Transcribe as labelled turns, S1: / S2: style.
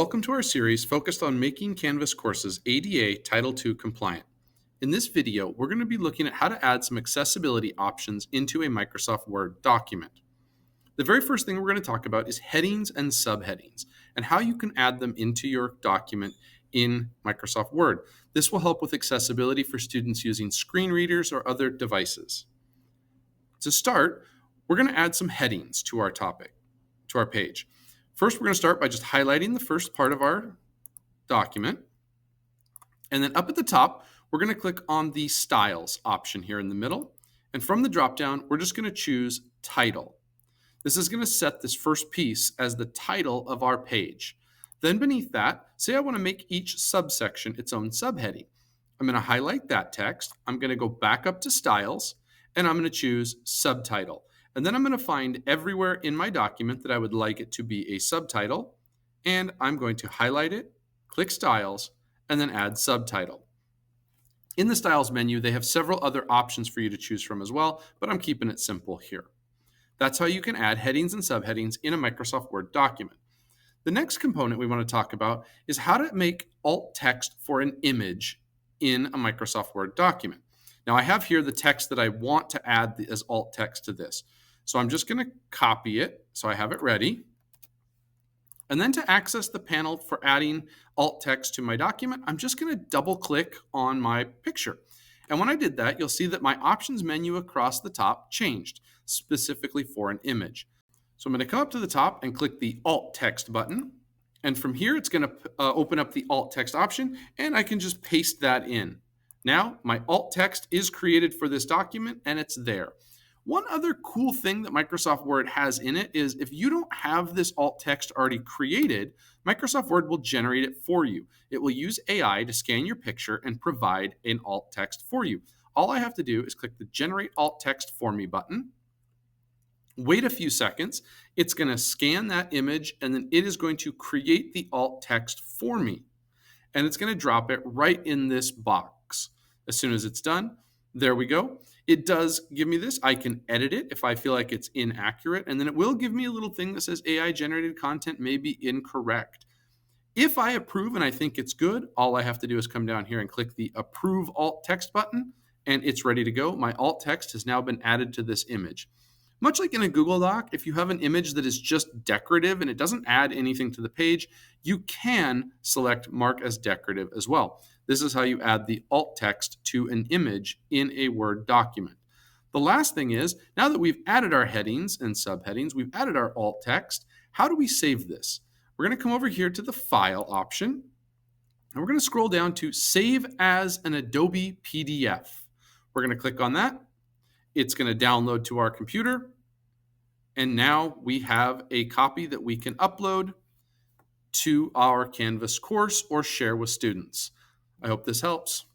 S1: Welcome to our series focused on making Canvas courses ADA Title II compliant. In this video, we're going to be looking at how to add some accessibility options into a Microsoft Word document. The very first thing we're going to talk about is headings and subheadings and how you can add them into your document in Microsoft Word. This will help with accessibility for students using screen readers or other devices. To start, we're going to add some headings to our topic, to our page. First, we're going to start by just highlighting the first part of our document. And then up at the top, we're going to click on the Styles option here in the middle. And from the dropdown, we're just going to choose Title. This is going to set this first piece as the title of our page. Then beneath that, say I want to make each subsection its own subheading. I'm going to highlight that text. I'm going to go back up to Styles, and I'm going to choose Subtitle. And then I'm going to find everywhere in my document that I would like it to be a subtitle, and I'm going to highlight it, click Styles, and then add Subtitle. In the Styles menu, they have several other options for you to choose from as well, but I'm keeping it simple here. That's how you can add headings and subheadings in a Microsoft Word document. The next component we want to talk about is how to make alt text for an image in a Microsoft Word document. Now I have here the text that I want to add as alt text to this. So I'm just going to copy it so I have it ready. And then to access the panel for adding alt text to my document, I'm just going to double click on my picture. And when I did that, you'll see that my options menu across the top changed, specifically for an image. So I'm going to come up to the top and click the alt text button. And from here, it's going to open up the alt text option, and I can just paste that in. Now my alt text is created for this document, and it's there. One other cool thing that Microsoft Word has in it is if you don't have this alt text already created, Microsoft Word will generate it for you. It will use AI to scan your picture and provide an alt text for you. All I have to do is click the Generate Alt Text For Me button, wait a few seconds, it's going to scan that image, and then it is going to create the alt text for me. And it's going to drop it right in this box. As soon as it's done, there we go. It does give me this. I can edit it if I feel like it's inaccurate, and then it will give me a little thing that says AI generated content may be incorrect. If I approve and I think it's good, all I have to do is come down here and click the Approve Alt Text button, and it's ready to go. My alt text has now been added to this image. Much like in a Google Doc, if you have an image that is just decorative and it doesn't add anything to the page, you can select Mark as decorative as well. This is how you add the alt text to an image in a Word document. The last thing is, now that we've added our headings and subheadings, we've added our alt text, how do we save this? We're going to come over here to the File option, and we're going to scroll down to Save as an Adobe PDF. We're going to click on that. It's going to download to our computer, and now we have a copy that we can upload to our Canvas course or share with students. I hope this helps.